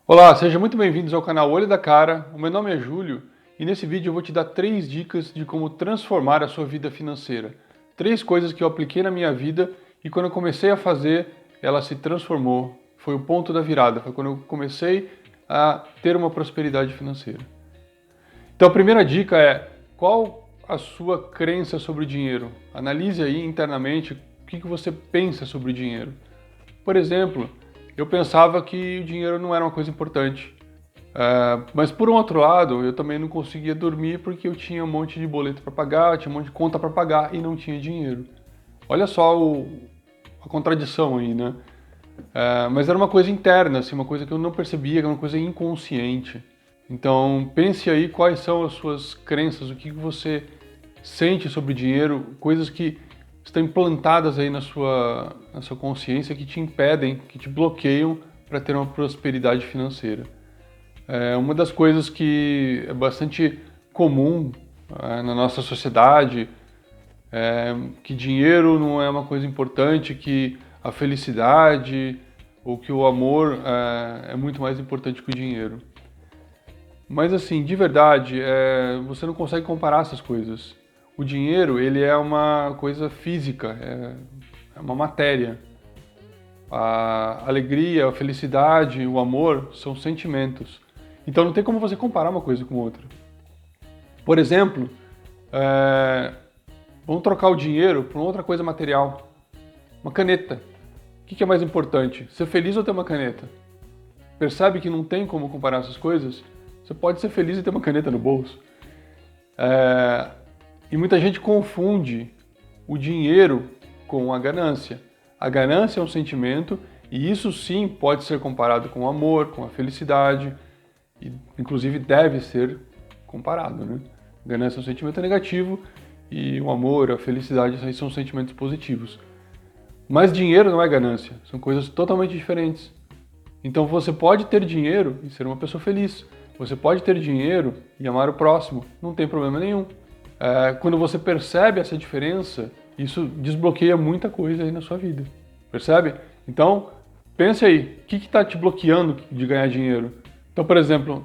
Olá, sejam muito bem-vindos ao canal Olho da Cara. O meu nome é Júlio e nesse vídeo eu vou te dar 3 dicas de como transformar a sua vida financeira. 3 coisas que eu apliquei na minha vida e quando eu comecei a fazer, ela se transformou. Foi o ponto da virada, foi quando eu comecei a ter uma prosperidade financeira. Então a primeira dica é: qual a sua crença sobre o dinheiro? Analise aí internamente o que você pensa sobre o dinheiro. Por exemplo, eu pensava que o dinheiro não era uma coisa importante. Mas por um outro lado, eu também não conseguia dormir porque eu tinha um monte de boleto para pagar, tinha um monte de conta para pagar e não tinha dinheiro. Olha só a contradição aí, né? Mas era uma coisa interna, assim, uma coisa que eu não percebia, que era uma coisa inconsciente. Então pense aí quais são as suas crenças, o que você sente sobre o dinheiro, coisas que estão implantadas aí na sua consciência que te impedem, que te bloqueiam para ter uma prosperidade financeira. Uma das coisas que é bastante comum na nossa sociedade é que dinheiro não é uma coisa importante, que a felicidade ou que o amor é muito mais importante que o dinheiro. Mas assim, de verdade, você não consegue comparar essas coisas. O dinheiro, ele é uma coisa física, é uma matéria. A alegria, a felicidade, o amor são sentimentos. Então não tem como você comparar uma coisa com outra. Por exemplo, vamos trocar o dinheiro por outra coisa material. Uma caneta. O que é mais importante? Ser feliz ou ter uma caneta? Percebe que não tem como comparar essas coisas? Você pode ser feliz e ter uma caneta no bolso. E muita gente confunde o dinheiro com a ganância. A ganância é um sentimento e isso sim pode ser comparado com o amor, com a felicidade, e inclusive deve ser comparado, né? A ganância é um sentimento negativo e o amor, a felicidade são sentimentos positivos. Mas dinheiro não é ganância, são coisas totalmente diferentes. Então você pode ter dinheiro e ser uma pessoa feliz. Você pode ter dinheiro e amar o próximo, não tem problema nenhum. Quando você percebe essa diferença, isso desbloqueia muita coisa aí na sua vida, percebe? Então, pense aí, o que está te bloqueando de ganhar dinheiro? Então, por exemplo,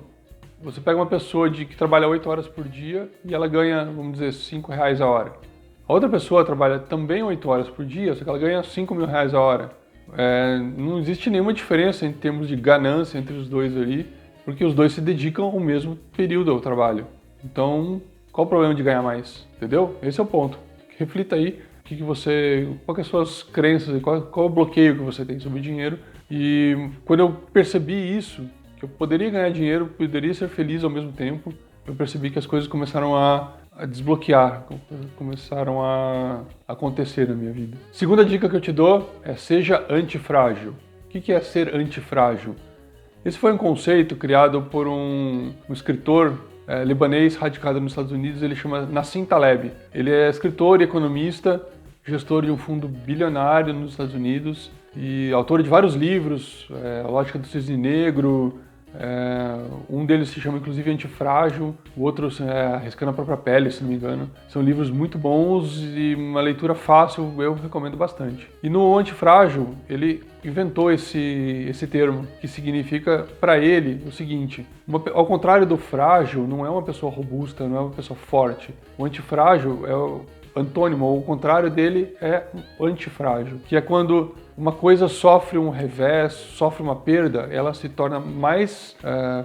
você pega uma pessoa que trabalha 8 horas por dia e ela ganha, vamos dizer, R$ 5 a hora. A outra pessoa trabalha também 8 horas por dia, só que ela ganha R$ 5.000 a hora. Não existe nenhuma diferença em termos de ganância entre os dois ali, porque os dois se dedicam ao mesmo período ao trabalho. Então, qual o problema de ganhar mais? Entendeu? Esse é o ponto. Reflita aí qual que são as suas crenças, qual é o bloqueio que você tem sobre o dinheiro. E quando eu percebi isso, que eu poderia ganhar dinheiro, poderia ser feliz ao mesmo tempo, eu percebi que as coisas começaram a desbloquear, começaram a acontecer na minha vida. Segunda dica que eu te dou é: seja antifrágil. O que é ser antifrágil? Esse foi um conceito criado por um escritor libanês radicado nos Estados Unidos, ele chama Nassim Taleb. Ele é escritor e economista, gestor de um fundo bilionário nos Estados Unidos e autor de vários livros, A Lógica do Cisne Negro, um deles se chama inclusive Antifrágil, o outro é Arriscando a Própria Pele, se não me engano. São livros muito bons e uma leitura fácil, eu recomendo bastante. E no Antifrágil, ele inventou esse termo, que significa para ele o seguinte: ao contrário do frágil, não é uma pessoa robusta, não é uma pessoa forte. O antifrágil é o antônimo, ou o contrário dele é o antifrágil, que é quando uma coisa sofre um revés, sofre uma perda, ela se torna mais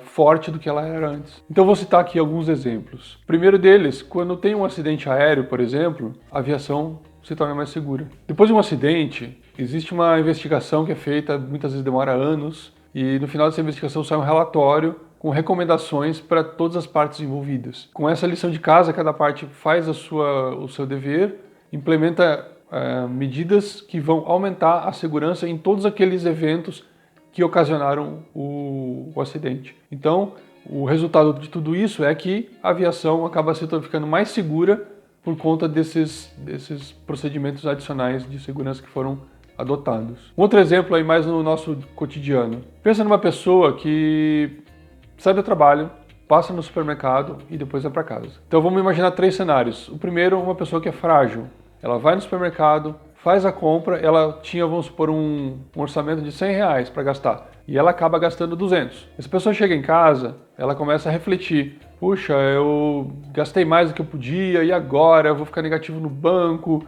forte do que ela era antes. Então vou citar aqui alguns exemplos. O primeiro deles, quando tem um acidente aéreo, por exemplo, a aviação se torna mais segura. Depois de um acidente, existe uma investigação que é feita, muitas vezes demora anos, e no final dessa investigação sai um relatório com recomendações para todas as partes envolvidas. Com essa lição de casa, cada parte faz o seu dever, implementa medidas que vão aumentar a segurança em todos aqueles eventos que ocasionaram o acidente. Então, o resultado de tudo isso é que a aviação acaba ficando mais segura por conta desses procedimentos adicionais de segurança que foram adotados. Um outro exemplo aí mais no nosso cotidiano. Pensa numa pessoa que sai do trabalho, passa no supermercado e depois vai para casa. Então vamos imaginar 3 cenários. O primeiro, uma pessoa que é frágil. Ela vai no supermercado, faz a compra, ela tinha, vamos supor, um orçamento de R$100 para gastar, e ela acaba gastando 200. Essa pessoa chega em casa, ela começa a refletir, puxa, eu gastei mais do que eu podia, e agora? Eu vou ficar negativo no banco,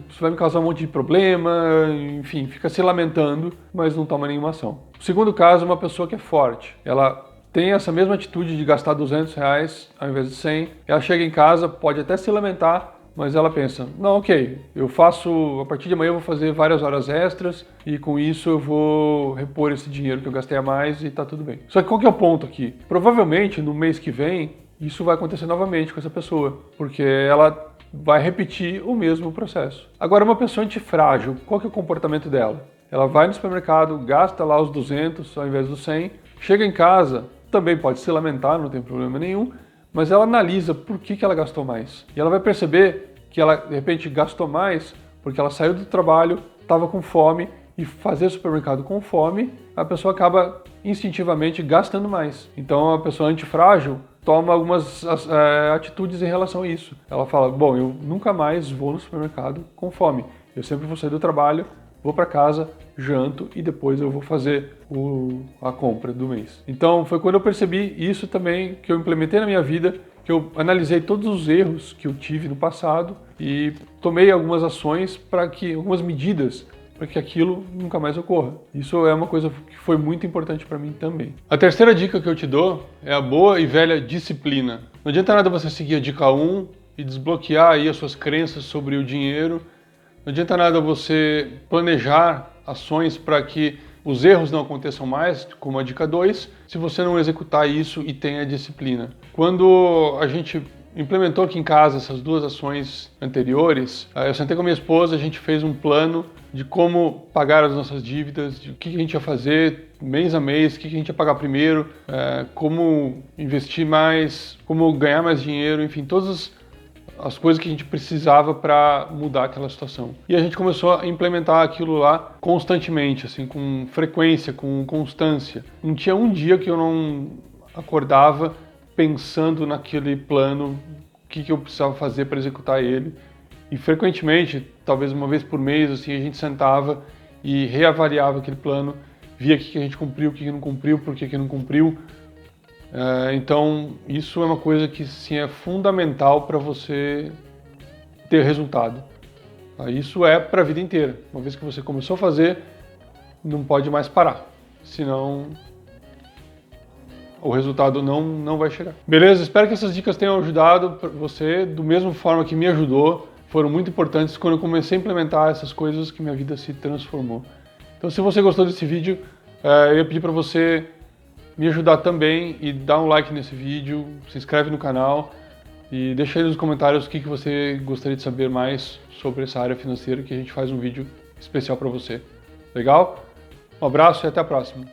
isso vai me causar um monte de problema, enfim, fica se lamentando, mas não toma nenhuma ação. O segundo caso é uma pessoa que é forte, ela tem essa mesma atitude de gastar R$200 ao invés de 100, ela chega em casa, pode até se lamentar, mas ela pensa, não, ok, a partir de amanhã eu vou fazer várias horas extras e com isso eu vou repor esse dinheiro que eu gastei a mais e tá tudo bem. Só que qual que é o ponto aqui? Provavelmente no mês que vem isso vai acontecer novamente com essa pessoa, porque ela vai repetir o mesmo processo. Agora, uma pessoa antifrágil, qual que é o comportamento dela? Ela vai no supermercado, gasta lá os 200 ao invés dos 100, chega em casa, também pode se lamentar, não tem problema nenhum, mas ela analisa por que ela gastou mais. E ela vai perceber que ela, de repente, gastou mais porque ela saiu do trabalho, estava com fome, e fazer supermercado com fome, a pessoa acaba instintivamente gastando mais. Então, a pessoa antifrágil toma algumas atitudes em relação a isso. Ela fala, bom, eu nunca mais vou no supermercado com fome. Eu sempre vou sair do trabalho, vou para casa, janto e depois eu vou fazer a compra do mês. Então foi quando eu percebi isso também, que eu implementei na minha vida, que eu analisei todos os erros que eu tive no passado e tomei algumas ações algumas medidas para que aquilo nunca mais ocorra. Isso é uma coisa que foi muito importante para mim também. A terceira dica que eu te dou é a boa e velha disciplina. Não adianta nada você seguir a dica 1 e desbloquear aí as suas crenças sobre o dinheiro. Não adianta nada você planejar ações para que os erros não aconteçam mais, como a dica 2, se você não executar isso e tem a disciplina. Quando a gente implementou aqui em casa essas duas ações anteriores, eu sentei com a minha esposa, a gente fez um plano de como pagar as nossas dívidas, de o que a gente ia fazer mês a mês, o que a gente ia pagar primeiro, como investir mais, como ganhar mais dinheiro, enfim, todas as coisas que a gente precisava para mudar aquela situação. E a gente começou a implementar aquilo lá constantemente, assim, com frequência, com constância. Não tinha um dia que eu não acordava pensando naquele plano, o que eu precisava fazer para executar ele. E frequentemente, talvez uma vez por mês, assim, a gente sentava e reavaliava aquele plano, via o que a gente cumpriu, o que não cumpriu, por que não cumpriu. Então, isso é uma coisa que sim, é fundamental para você ter resultado. Isso é para a vida inteira. Uma vez que você começou a fazer, não pode mais parar, senão o resultado não vai chegar. Beleza? Espero que essas dicas tenham ajudado você, do mesmo forma que me ajudou. Foram muito importantes quando eu comecei a implementar essas coisas que minha vida se transformou. Então, se você gostou desse vídeo, eu ia pedir para você me ajudar também e dar um like nesse vídeo, se inscreve no canal e deixa aí nos comentários o que você gostaria de saber mais sobre essa área financeira, que a gente faz um vídeo especial para você. Legal? Um abraço e até a próxima.